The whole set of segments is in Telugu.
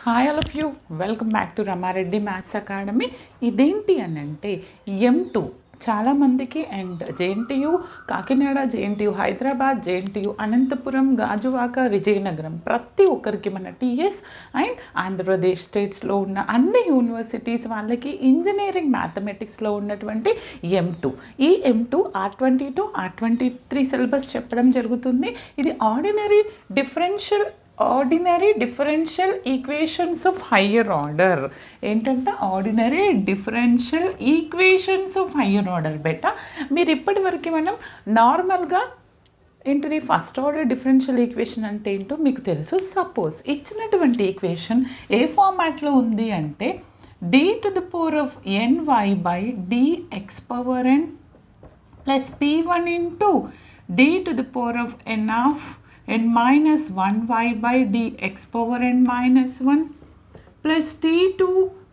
Hi all of you, welcome back to Ramareddy maths academy. ఇదేంటి అని అంటే M2 చాలామందికి and JNTU Kakinada, JNTU Hyderabad, JNTU Anantapur, Gajuwaka, Vizianagaram ప్రతి ఒక్కరికి మన టీఎస్ అండ్ ఆంధ్రప్రదేశ్ స్టేట్స్లో ఉన్న అన్ని యూనివర్సిటీస్ వాళ్ళకి ఇంజనీరింగ్ మ్యాథమెటిక్స్లో ఉన్నటువంటి M2. ఈ M2 R22 R23 సిలబస్ చెప్పడం జరుగుతుంది. ఇది ordinary differential equations of higher order. ఏంటంటే ordinary differential equations of higher order. మీరు ఇప్పటి వరకు మనం నార్మల్గా ఏంటిది ఫస్ట్ ఆర్డర్ డిఫరెన్షియల్ ఈక్వేషన్ అంటే ఏంటో మీకు తెలుసు. సపోజ్ ఇచ్చినటువంటి ఈక్వేషన్ ఏ ఫార్మాట్లో ఉంది అంటే d⁻n(y/dx⁻n + p1 * d⁻n of n-1y/dx⁻n -1 plus p2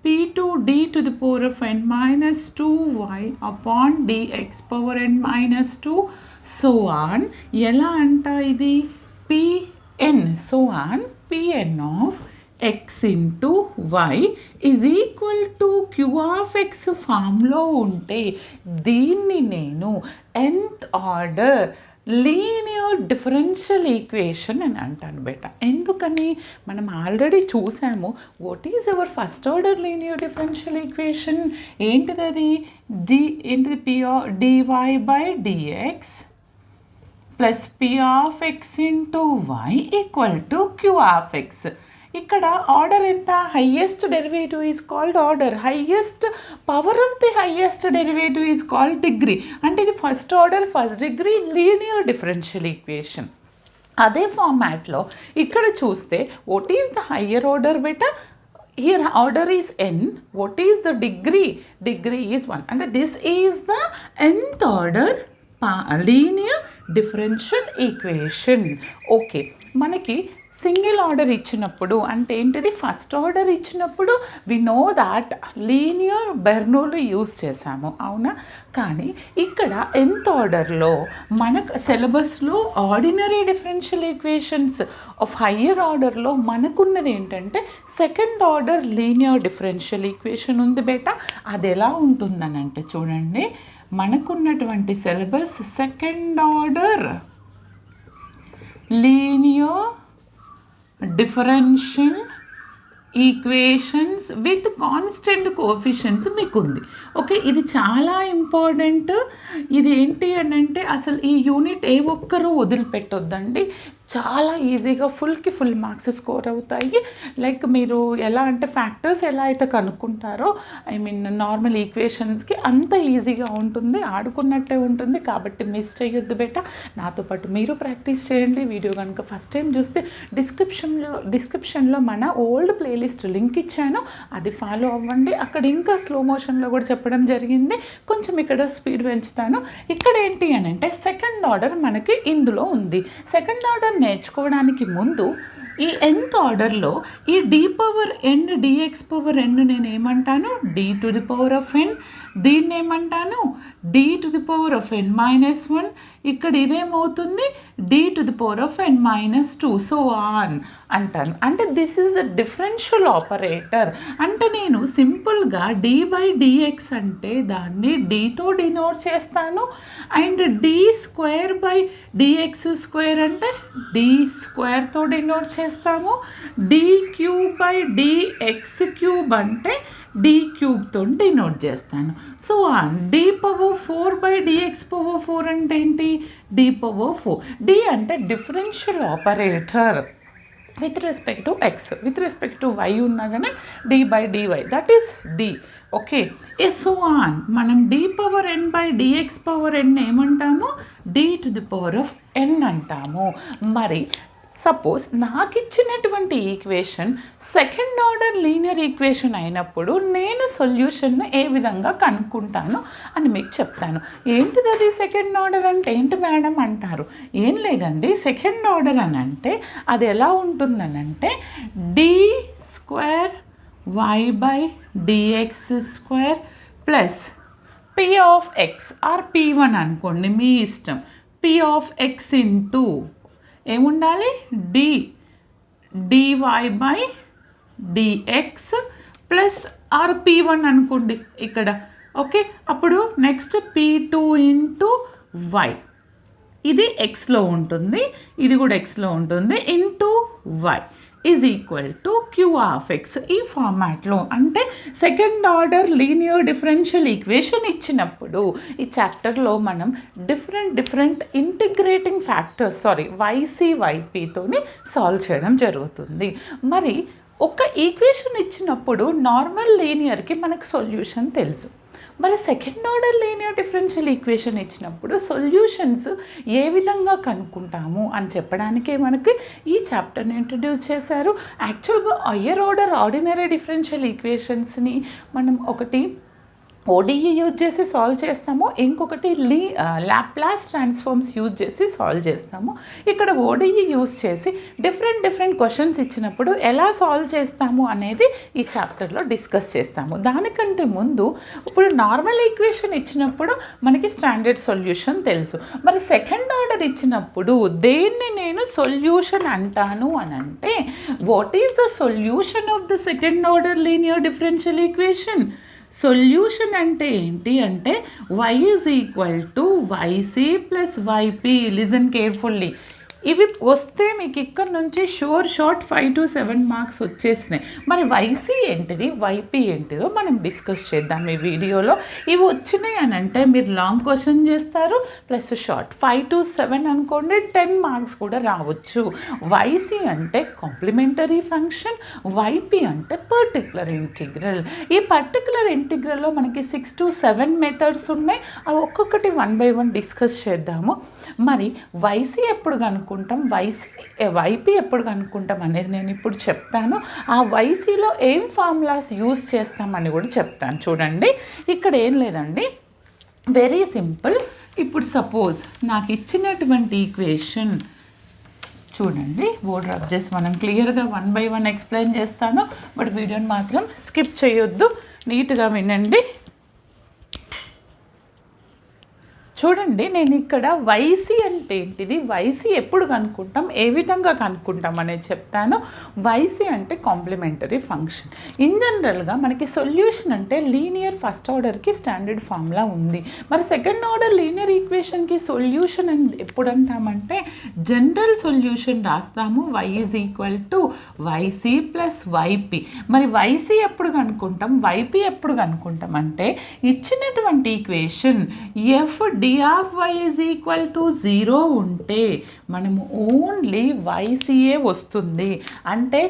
d⁻n-2y/dx⁻n -2 so on. ఎలా అంట ఇది pn so on pn of x into y is equal to q of x ఫామ్లో ఉంటే దీన్ని నేను nth order linear differential equation అని అంటాను ఎందుకని మనం ఆల్రెడీ చూసాము. What is our first order linear differential equation? ఏంటిది అది? dy/dx plus p of x into y equal to q of x. ఇక్కడ ఆర్డర్ ఎంత? Highest derivative is called order. Highest power of the highest derivative is called degree. అంటే ఇది first order first degree linear differential equation. అదే ఫార్మాట్లో ఇక్కడ చూస్తే what is the higher order here order is n. what is the degree is 1. and this is the nth order linear differential equation. Okay, మనకి సింగిల్ ఆర్డర్ ఇచ్చినప్పుడు అంటే ఏంటిది? ఫస్ట్ ఆర్డర్ ఇచ్చినప్పుడు we know that linear Bernoulli use చేసాము, అవునా? కానీ ఇక్కడ nth ఆర్డర్లో మనకు సిలబస్లో ordinary differential equations of higher ఆర్డర్లో మనకున్నది ఏంటంటే second order linear differential equation ఉంది అది ఎలా ఉంటుందనంటే చూడండి, మనకున్నటువంటి syllabus second order linear differential equations with constant coefficients మీకు ఉంది. ఓకే, ఇది చాలా ఇంపార్టెంట్. ఇది ఏంటి అని అంటే అసలు ఈ యూనిట్ ఏ ఒక్కరూ వదిలిపెట్టొద్దండి. చాలా ఈజీగా ఫుల్కి ఫుల్ మార్క్స్ స్కోర్ అవుతాయి. లైక్ మీరు ఎలా అంటే ఫ్యాక్టర్స్ ఎలా అయితే కనుక్కుంటారో నార్మల్ ఈక్వేషన్స్కి అంత ఈజీగా ఉంటుంది, ఆడుకున్నట్టే ఉంటుంది. కాబట్టి మిస్ చేయొద్దు నాతో పాటు మీరు ప్రాక్టీస్ చేయండి. వీడియో కనుక ఫస్ట్ టైం చూస్తే డిస్క్రిప్షన్లో మన ఓల్డ్ ప్లేలిస్ట్ లింక్ ఇచ్చాను, అది ఫాలో అవ్వండి. అక్కడ ఇంకా స్లో మోషన్లో కూడా చెప్పడం జరిగింది. కొంచెం ఇక్కడ స్పీడ్ పెంచుతాను. ఇక్కడ ఏంటి అని అంటే సెకండ్ ఆర్డర్ మనకి ఇందులో ఉంది. సెకండ్ ఆర్డర్ నేర్చుకోవడానికి ముందు ఈ nth ఆర్డర్లో ఈ d⁻n dx⁻n నేను ఏమంటాను? d⁻n. దీన్ని ఏమంటాను? d⁻n -1. ఇక్కడ ఇదేమవుతుంది? d⁻n -2 సో ఆన్ అంటాను. అంటే this is the differential operator. అంటే నేను సింపుల్గా d/dx అంటే దాన్ని dతో డినోట్ చేస్తాను అండ్ d²/dx² అంటే d²తో డినోట్ చేస్తాము. d³ అంటే d³ డినోట్ చేస్తాను. సో d⁻4/dx⁻4 అంటే ఏంటి? d⁻4. d అంటే differential operator with respect to X, with respect to Y ఉన్నా కానీ d/dy that is d. Okay, so on మనం d⁻n/dx⁻n ఏమంటాము? d⁻n అంటాము. మరి సపోజ్ నాకు ఇచ్చినటువంటి equation second order linear equation అయినప్పుడు నేను సొల్యూషన్ను ఏ విధంగా కనుక్కుంటాను అని మీకు చెప్తాను. ఏంటిది అది సెకండ్ ఆర్డర్ అంటే? ఏంటి మేడం అంటారు. ఏం లేదండి, సెకండ్ ఆర్డర్ అని అంటే అది ఎలా ఉంటుందనంటే d²y/dx² plus p of x or p1 అనుకోండి, మీ ఇష్టం. p of x ఇంటూ ఏముండాలి? dy/dx dx plus are P1 అనుకోండి ఇక్కడ. ఓకే, అప్పుడు నెక్స్ట్ P2 ఇంటూ వై, ఇది ఎక్స్లో ఉంటుంది, ఇది కూడా ఎక్స్లో ఉంటుంది, into Y is equal to Q of X. ఈ ఫార్మాట్లో అంటే second order linear differential equation ఇచ్చినప్పుడు ఈ చాప్టర్లో మనం డిఫరెంట్ ఇంటిగ్రేటింగ్ ఫ్యాక్టర్స్ వైసీ వైపీతోని సాల్వ్ చేయడం జరుగుతుంది. మరి ఒక ఈక్వేషన్ ఇచ్చినప్పుడు నార్మల్ లీనియర్కి మనకు సొల్యూషన్ తెలుసు. మరి second order linear differential equation ఇచ్చినప్పుడు సొల్యూషన్స్ ఏ విధంగా కనుక్కుంటాము అని చెప్పడానికే మనకి ఈ చాప్టర్ని ఇంట్రడ్యూస్ చేశారు. యాక్చువల్గా హయ్యర్ ఆర్డర్ ఆర్డినరీ డిఫరెన్షియల్ ఈక్వేషన్స్ని మనం ఒకటి ఓడిఈ యూజ్ చేసి సాల్వ్ చేస్తాము, ఇంకొకటి లాప్లాస్ ట్రాన్స్ఫార్మ్స్ యూజ్ చేసి సాల్వ్ చేస్తాము. ఇక్కడ ఓడిఈ యూజ్ చేసి డిఫరెంట్ క్వశ్చన్స్ ఇచ్చినప్పుడు ఎలా సాల్వ్ చేస్తాము అనేది ఈ చాప్టర్లో డిస్కస్ చేస్తాము. దానికంటే ముందు ఇప్పుడు నార్మల్ ఈక్వేషన్ ఇచ్చినప్పుడు మనకి స్టాండర్డ్ సొల్యూషన్ తెలుసు. మరి సెకండ్ ఆర్డర్ ఇచ్చినప్పుడు దేన్ని నేను సొల్యూషన్ అంటాను అని అంటే, what is the solution of the second order linear differential equation? Solution అంటే ఏంటి అంటే y is equal to Y C plus YP. Listen carefully, ఇవి వస్తే మీకు ఇక్కడ నుంచి షార్ట్ 5 to 7 మార్క్స్ వచ్చేసినాయి. మరి వైసీ ఏంటిది, వైపీ ఏంటిదో మనం డిస్కస్ చేద్దాం ఈ వీడియోలో. ఇవి వచ్చినాయి అని అంటే మీరు లాంగ్ క్వశ్చన్ చేస్తారు, ప్లస్ షార్ట్ 5 to 7 అనుకోండి, 10 మార్క్స్ కూడా రావచ్చు. వైసీ అంటే కాంప్లిమెంటరీ ఫంక్షన్, వైపీ అంటే పర్టికులర్ ఇంటిగ్రల్. ఈ పర్టికులర్ ఇంటిగ్రల్లో మనకి 6 to 7 మెథడ్స్ ఉన్నాయి. అవి ఒక్కొక్కటి 1 by 1 డిస్కస్ చేద్దాము. మరి వైసీ ఎప్పుడు కనుక్కుంటాం, వైపీ ఎప్పుడు కనుక్కుంటాం అనేది నేను ఇప్పుడు చెప్తాను. ఆ వైసీలో ఏం ఫార్ములాస్ యూజ్ చేస్తామని కూడా చెప్తాను. చూడండి, ఇక్కడ ఏం లేదండి, వెరీ సింపుల్. ఇప్పుడు సపోజ్ నాకు ఇచ్చినటువంటి ఈక్వేషన్ చూడండి, బోర్డ్ రబ్ చేసి మనం క్లియర్గా 1 by 1 ఎక్స్ప్లెయిన్ చేస్తాను. బట్ వీడియోని మాత్రం స్కిప్ చేయొద్దు, నీట్గా వినండి. చూడండి, నేను ఇక్కడ వైసీ అంటే ఏంటిది, వైసీ ఎప్పుడు కనుక్కుంటాం, ఏ విధంగా కనుక్కుంటాం అనేది చెప్తాను. వైసీ అంటే కాంప్లిమెంటరీ ఫంక్షన్. ఇన్ జనరల్గా మనకి సొల్యూషన్ అంటే లీనియర్ ఫస్ట్ ఆర్డర్కి స్టాండర్డ్ ఫార్ములా ఉంది. మరి సెకండ్ ఆర్డర్ లీనియర్ ఈక్వేషన్కి సొల్యూషన్ ఎప్పుడు అంటామంటే జనరల్ సొల్యూషన్ రాస్తాము, y is equal to Y C plus Y P. మరి వైసీ ఎప్పుడు కనుక్కుంటాం, వైపీ ఎప్పుడు కనుక్కుంటాం అంటే ఇచ్చినటువంటి equation F D of Y is equal to 0 ఉంటే మనము ఓన్లీ వైసీఏ వస్తుంది. అంటే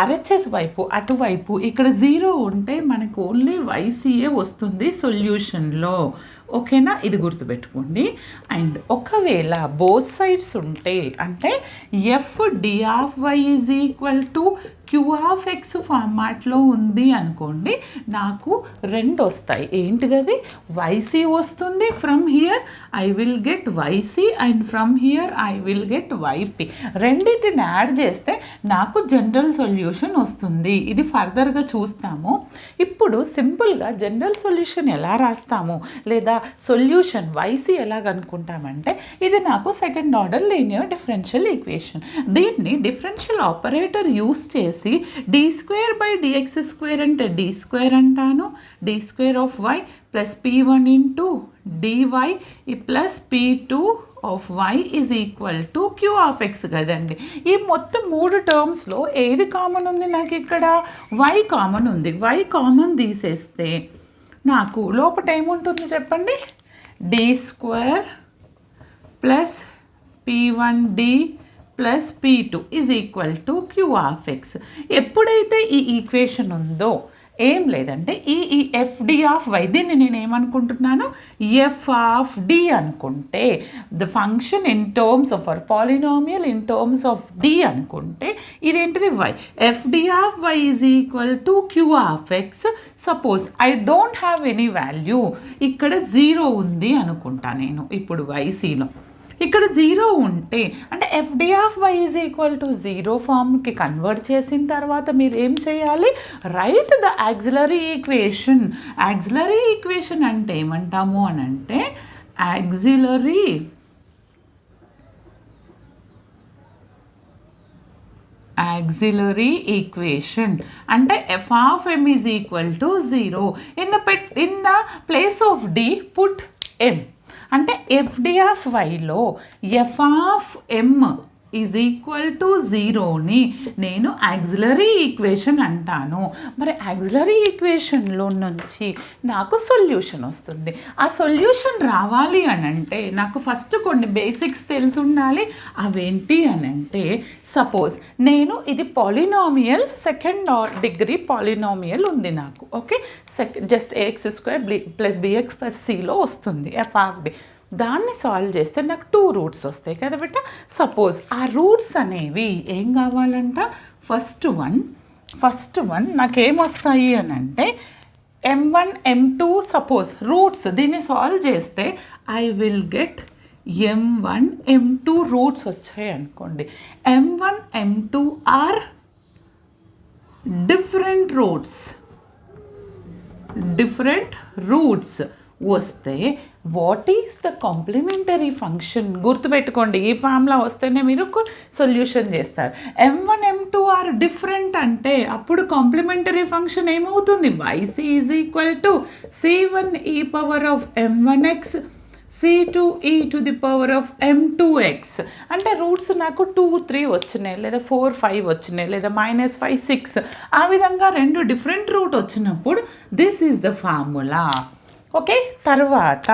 ఆర్హెచ్ఎస్ వైపు అటువైపు ఇక్కడ 0 ఉంటే మనకు ఓన్లీ వైసీఏ వస్తుంది సొల్యూషన్లో. ఓకేనా, ఇది గుర్తుపెట్టుకోండి. అండ్ ఒకవేళ బోత్ సైడ్స్ ఉంటే అంటే F D of Y is equal to Q of X ఫార్మాట్లో ఉంది అనుకోండి, నాకు 2 వస్తాయి. ఏంటిది, వైసీ వస్తుంది, from here I will get YC and from here I will get YP. రెండింటిని యాడ్ చేస్తే నాకు జనరల్ సొల్యూషన్ వస్తుంది. ఇది ఫర్దర్గా చూస్తాము. ఇప్పుడు సింపుల్గా జనరల్ సొల్యూషన్ ఎలా రాస్తాము లేదా సొల్యూషన్ వైసీ ఎలా కనుక్కుంటామంటే, ఇది నాకు second order linear differential equation. దీన్ని డిఫరెన్షియల్ ఆపరేటర్ యూస్ చేసి d2/dx² అంటే d² అంటాను, d² of y plus p1 into dy plus p2 of y is equal to Q of X కదండి. ఈ మొత్తం 3 టర్మ్స్లో ఏది కామన్ ఉంది, నాకు ఇక్కడ y కామన్ ఉంది. y కామన్ తీసేస్తే నాకు లోపల ఏముంటుంది చెప్పండి, d² plus p1d plus p2 is equal to Q of X. ఎప్పుడైతే ఈ ఈక్వేషన్ ఉందో ఏం లేదంటే ఈ ఎఫ్ డి ఆఫ్ వై, దీన్ని నేను ఏమనుకుంటున్నాను, ఎఫ్ ఆఫ్ డి అనుకుంటే the function in terms of our polynomial in terms of D అనుకుంటే ఇదేంటిది Y. F D of Y is equal to Q of X. Suppose I don't have any value, ఇక్కడ 0 ఉంది అనుకుంటా నేను. ఇప్పుడు వైసీలో ఇక్కడ 0 ఉంటే అంటే F D of Y is equal to 0 ఫామ్కి కన్వర్ట్ చేసిన తర్వాత మీరు ఏం చేయాలి, write the auxiliary equation. Auxiliary equation అంటే ఏమంటాము అని అంటే auxiliary equation అంటే f of m is equal to 0. In the place of d put m అంటే fd of yలో f of m is equal to 0ని నేను ఆక్సిలరీ ఈక్వేషన్ అంటాను. మరి ఆక్సిలరీ ఈక్వేషన్లో నుంచి నాకు సొల్యూషన్ వస్తుంది. ఆ సొల్యూషన్ రావాలి అని అంటే నాకు ఫస్ట్ కొన్ని బేసిక్స్ తెలిసి ఉండాలి. అవేంటి అని అంటే సపోజ్ నేను ఇది పాలినామియల్ సెకండ్ డిగ్రీ పాలినామియల్ ఉంది నాకు. ఓకే, జస్ట్ ax² + bx + cలో వస్తుంది f ఆఫ్ d. దాన్ని సాల్వ్ చేస్తే నాకు 2 రూట్స్ వస్తాయి కదా బిడ్డ. సపోజ్ ఆ రూట్స్ అనేవి ఏం కావాలంట, ఫస్ట్ వన్ నాకేమొస్తాయి అని అంటే m1 m2 సపోజ్ రూట్స్ దీన్ని సాల్వ్ చేస్తే I will get m1 m2 roots వచ్చాయి అనుకోండి. m1 m2 are different roots వస్తే what is the complementary function గుర్తుపెట్టుకోండి. ఈ ఫార్ములా వస్తేనే మీరు సొల్యూషన్ చేస్తారు. m1 m2 ఆర్ డిఫరెంట్ అంటే అప్పుడు కాంప్లిమెంటరీ ఫంక్షన్ ఏమవుతుంది, yc is equal to c1 e power of m1x c2 e to the power of m2x. అంటే రూట్స్ నాకు 2 3 వచ్చినాయి, లేదా 4 5 వచ్చినాయి, లేదా -5 6, ఆ విధంగా 2 డిఫరెంట్ రూట్ వచ్చినప్పుడు this is the formula. Okay, తర్వాత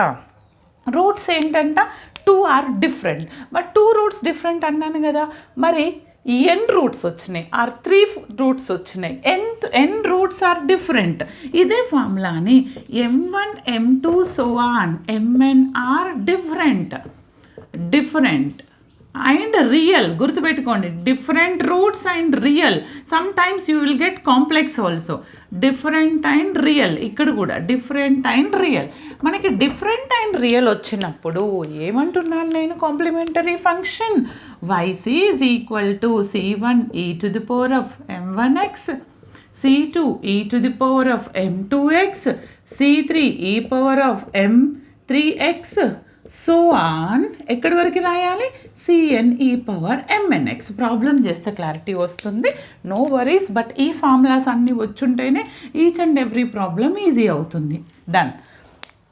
రూట్స్ ఏంటంట 2 are different. But 2 roots different అన్నాను కదా, మరి n రూట్స్ వచ్చినాయి ఆర్ 3 రూట్స్ వచ్చినాయి, n రూట్స్ ఆర్ డిఫరెంట్. ఇదే ఫార్ములాని m1 m2 so on mn are different and real. గుర్తుపెట్టుకోండి, different roots and real. Sometimes you will get complex also. Different and real, ఇక్కడ కూడా డిఫరెంట్ అండ్ రియల్. మనకి డిఫరెంట్ అండ్ రియల్ వచ్చినప్పుడు ఏమంటున్నాను నేను, complementary function yc is equal to c1 e to the power of m1x c2 e to the power of m2x c3 e power of m3x so on. ఎక్కడి వరకు రాయాలి, cn e power mnx. Problem చేస్తే క్లారిటీ వస్తుంది, నో వరీస్. బట్ ఈ ఫార్ములాస్ అన్నీ వచ్చుంటేనే each and every problem easy అవుతుంది. Done.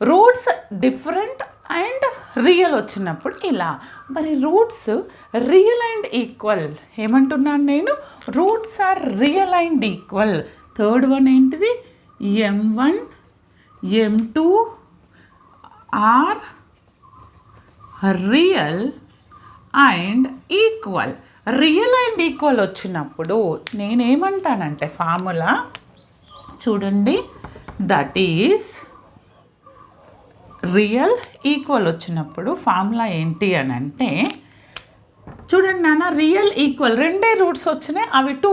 Roots different and real వచ్చినప్పుడు ఇలా. మరి రూట్స్ రియల్ అండ్ ఈక్వల్ ఏమంటున్నాను నేను, roots are real and equal. Third one ఏంటిది, m1 m2 are real and equal. Real and equal వచ్చినప్పుడు నేనేమంటానంటే ఫార్ములా చూడండి, దట్ ఈస్ రియల్ ఈక్వల్ వచ్చినప్పుడు ఫార్ములా ఏంటి అని అంటే చూడండి నాన్న, రియల్ ఈక్వల్ 2 రూట్స్ వచ్చినాయి, అవి 2,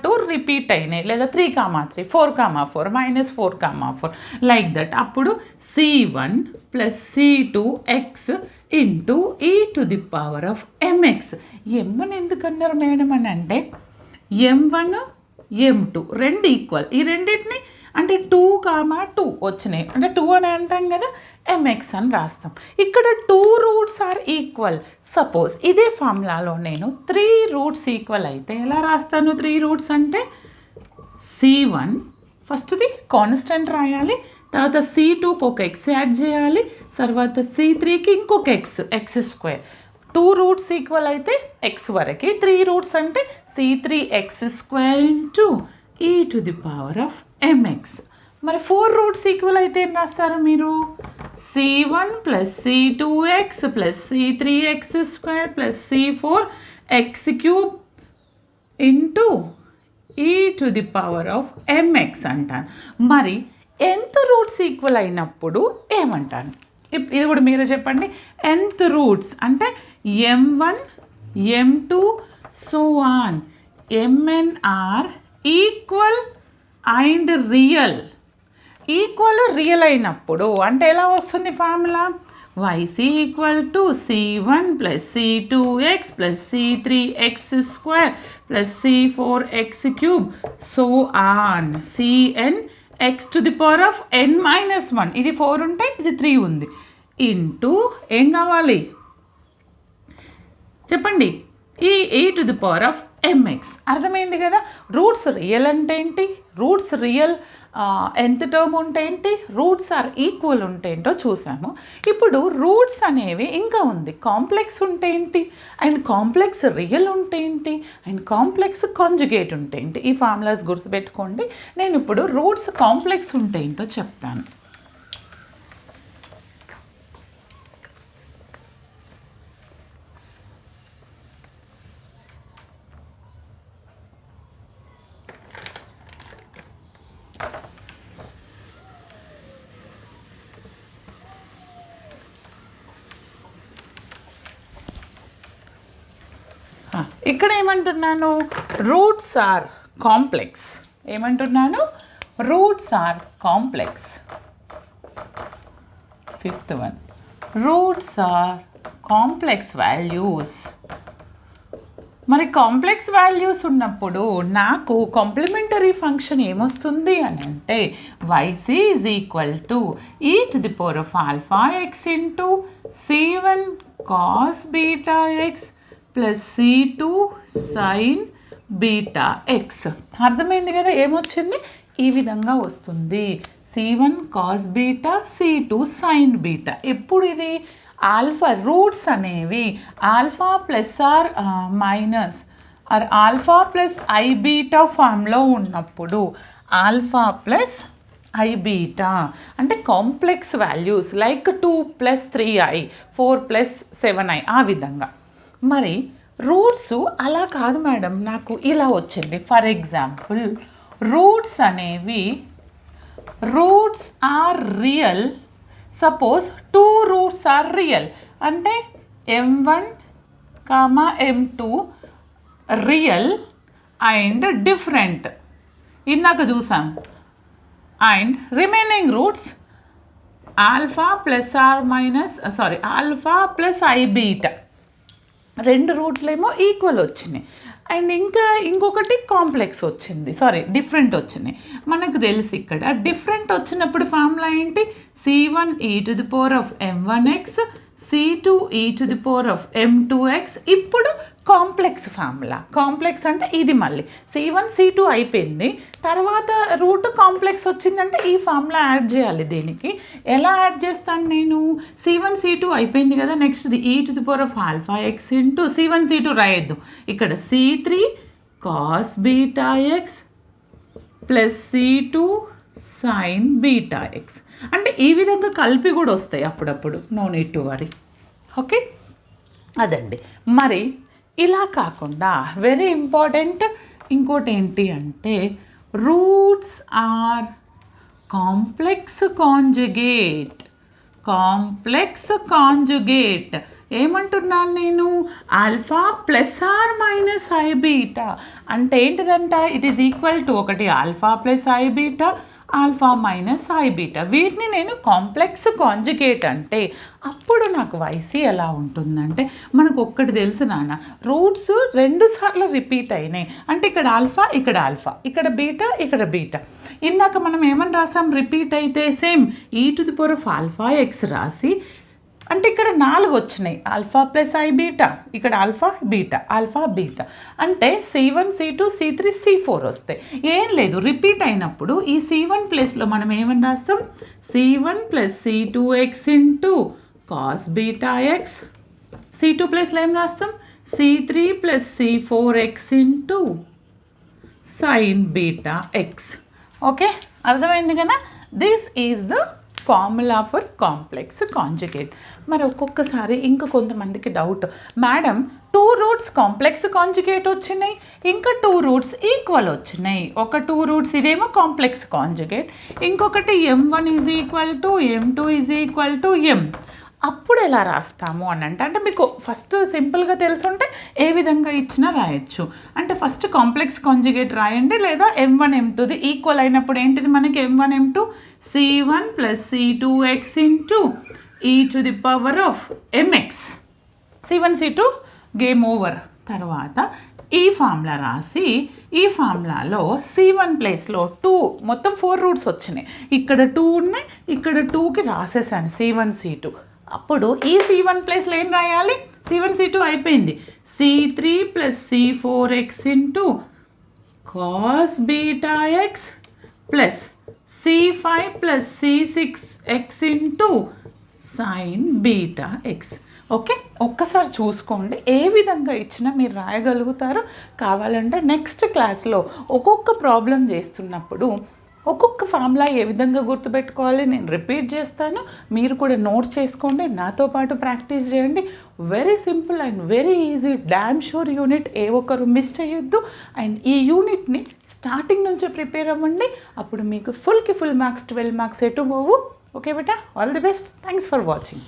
2 రిపీట్ అయినాయి, లేదా 3, 3 4, 4 -4, 4 లైక్ దట్. అప్పుడు c1 + c2x into e to the power of mx. m1 ఎందుకన్నారు మేడం అని అంటే m1 m2 2 ఈక్వల్. ఈ రెండింటిని అంటే 2, 2 వచ్చినాయి అంటే 2 అని అంటాం కదా, mx అని రాస్తాం. ఇక్కడ 2 రూట్స్ ఆర్ ఈక్వల్. సపోజ్ ఇదే ఫార్ములాలో నేను 3 రూట్స్ ఈక్వల్ అయితే ఎలా రాస్తాను, 3 రూట్స్ అంటే c1 ఫస్ట్ది కాన్స్టెంట్ రాయాలి, తర్వాత c2కి ఒక x యాడ్ చేయాలి, తర్వాత c3కి ఇంకొక x². 2 రూట్స్ ఈక్వల్ అయితే x వరకు, 3 రూట్స్ అంటే c3x² into e to the power of mx. మరి 4 రూట్స్ ఈక్వల్ అయితే ఏం రాస్తారు మీరు, c1 + c2x + c3x² + c4x³ into e to the power of mx అంటాను. మరి nth రూట్స్ ఈక్వల్ అయినప్పుడు ఏమంటాను, ఇది కూడా మీరే చెప్పండి. nth రూట్స్ అంటే m1 m2 so on mn are equal and real. Real అయినప్పుడు అంటే ఎలా వస్తుంది formula, yc equal to c1 + c2x + c3x² + c4x³ so on cn x to the power of n-1. ఇది 4 ఉంటే ఇది 3 ఉంది, ఇంటూ ఏం కావాలి చెప్పండి, ఈ e to the power of M X. అర్థమైంది కదా. రూట్స్ రియల్ అంటే ఏంటి, రూట్స్ రియల్ ఎంత టర్మ్ ఉంటే ఏంటి, రూట్స్ ఆర్ ఈక్వల్ ఉంటే ఏంటో చూసాము. ఇప్పుడు రూట్స్ అనేవి ఇంకా ఉంది, కాంప్లెక్స్ ఉంటే ఏంటి, అండ్ కాంప్లెక్స్ రియల్ ఉంటే ఏంటి, అండ్ కాంప్లెక్స్ కాంజుగేట్ ఉంటే ఏంటి. ఈ ఫార్ములాస్ గుర్తుపెట్టుకోండి. నేను ఇప్పుడు రూట్స్ కాంప్లెక్స్ ఉంటే ఏంటో చెప్తాను. ఇక్కడ ఏమంటున్నాను, రూట్స్ ఆర్ కాంప్లెక్స్. ఏమంటున్నాను, roots are complex. Fifth one, roots are complex values. మరి కాంప్లెక్స్ వాల్యూస్ ఉన్నప్పుడు నాకు కాంప్లిమెంటరీ ఫంక్షన్ ఏమొస్తుంది అని అంటే yc is equal to e⁴ x c1 cos beta x plus c2 sin beta x. అర్థమైంది కదా ఏమొచ్చింది, ఈ విధంగా వస్తుంది. c1 cos beta, c2 sin beta. ఎప్పుడు ఇది ఆల్ఫా, రూట్స్ అనేవి alpha plus or minus or alpha plus I beta ఫామ్లో ఉన్నప్పుడు, ఆల్ఫా ప్లస్ ఐ బీటా అంటే complex values like 2 + 3i 4 + 7i ఆ విధంగా. మరి రూట్స్ అలా కాదు మేడం, నాకు ఇలా వచ్చింది. ఫర్ ఎగ్జాంపుల్ రూట్స్ అనేవి, roots are real. Suppose 2 roots are real అంటే m1, m2 real and different, ఇందాక చూసాం. And remaining roots alpha plus or minus alpha plus I beta, 2 రూట్లేమో ఈక్వల్ వచ్చినాయి. అండ్ ఇంకొకటి కాంప్లెక్స్ వచ్చింది, డిఫరెంట్ వచ్చినాయి. మనకు తెలుసు ఇక్కడ డిఫరెంట్ వచ్చినప్పుడు ఫార్ములా ఏంటి, c1 e⁴m1x c2 e⁴m2x. ఇప్పుడు కాంప్లెక్స్ ఫార్ములా, కాంప్లెక్స్ అంటే ఇది మళ్ళీ c1 c2 అయిపోయింది, తర్వాత రూట్ కాంప్లెక్స్ వచ్చిందంటే ఈ ఫార్ములా యాడ్ చేయాలి. దీనికి ఎలా యాడ్ చేస్తాను నేను, c1 c2 అయిపోయింది కదా, నెక్స్ట్ e⁴x c1 c2 రాయొద్దు, ఇక్కడ c3 cos beta x plus c2 sin beta x. అంటే ఈ విధంగా కలిపి కూడా వస్తాయి అప్పుడప్పుడు, no need to worry. Okay, అదండి. మరి ఇలా కాకుండా వెరీ ఇంపార్టెంట్ ఇంకోటి ఏంటి అంటే roots are complex conjugate. Complex conjugate ఏమంటున్నాను నేను, alpha plus or minus i beta అంటే ఏంటిదంట, ఇట్ ఈజ్ ఈక్వల్ టు ఒకటి alpha plus I beta, alpha minus i beta. వీటిని నేను కాంప్లెక్స్ కాంజుగేట్ అంటే అప్పుడు నాకు వైసీ ఎలా ఉంటుందంటే, మనకు ఒక్కటి తెలుసు నాన్న, రూట్స్ 2 సార్లు రిపీట్ అయినాయి అంటే ఇక్కడ ఆల్ఫా ఇక్కడ బీటా ఇక్కడ బీటా. ఇందాక మనం ఏమని రాసాం, రిపీట్ అయితే సేమ్ e⁴x రాసి, అంటే ఇక్కడ 4 వచ్చినాయి, ఆల్ఫా ప్లస్ ఐ బీటా, ఇక్కడ ఆల్ఫా బీటా అంటే c1 c2 c3 c4 వస్తాయి. ఏం లేదు, రిపీట్ అయినప్పుడు ఈ c1 ప్లేస్లో మనం ఏమని రాస్తాం, c1 + c2x cos beta X, c2 ప్లేస్లో ఏం రాస్తాం, c3 + c4x sin beta X. Okay, అర్థమైంది కదా. This is the formula for complex conjugate. మరి ఒక్కొక్కసారి ఇంకా కొంతమందికి doubt, madam 2 roots complex conjugate వచ్చినాయి, ఇంకా 2 రూట్స్ ఈక్వల్ వచ్చినాయి. ఒక 2 రూట్స్ ఇదేమో కాంప్లెక్స్ కాంజుగేట్, ఇంకొకటి m1 = m2 = m. అప్పుడు ఎలా రాస్తాము అని అంటే మీకు ఫస్ట్ సింపుల్గా తెలుసుంటే ఏ విధంగా ఇచ్చినా రాయొచ్చు. అంటే ఫస్ట్ కాంప్లెక్స్ కాంజుగేట్ రాయండి, లేదా m1 m2 ఈక్వల్ అయినప్పుడు ఏంటిది మనకి m1 m2 c1 + c2x e⁴mx, c1 c2 game over. తర్వాత ఈ ఫార్ములా రాసి, ఈ ఫార్ములాలో c1 ప్లేస్లో 2, మొత్తం 4 రూట్స్ వచ్చినాయి, ఇక్కడ 2 ఉన్నాయి, ఇక్కడ 2కి రాసేసాను c1 c2. అప్పుడు ఈ C1 ప్లేస్లో ఏం రాయాలి, C1 C2 అయిపోయింది, C3 + C4x into cos beta x plus C5 + C6x into sin beta X. Okay, ఒక్కసారి చూసుకోండి ఏ విధంగా ఇచ్చినా మీరు రాయగలుగుతారు. కావాలంటే నెక్స్ట్ క్లాస్లో ఒక్కొక్క ప్రాబ్లం చేస్తున్నప్పుడు ఒక్కొక్క ఫార్ములా ఏ విధంగా గుర్తుపెట్టుకోవాలి నేను రిపీట్ చేస్తాను, మీరు కూడా నోట్ చేసుకోండి, నాతో పాటు ప్రాక్టీస్ చేయండి. Very simple and very easy, damn sure unit ఏ ఒక్కరు మిస్ చేయొద్దు. అండ్ ఈ యూనిట్ని స్టార్టింగ్ నుంచే ప్రిపేర్ అవ్వండి, అప్పుడు మీకు ఫుల్ మార్క్స్ 12 మార్క్స్ ఎటు పోవు. Okay beta, all the best, thanks for watching.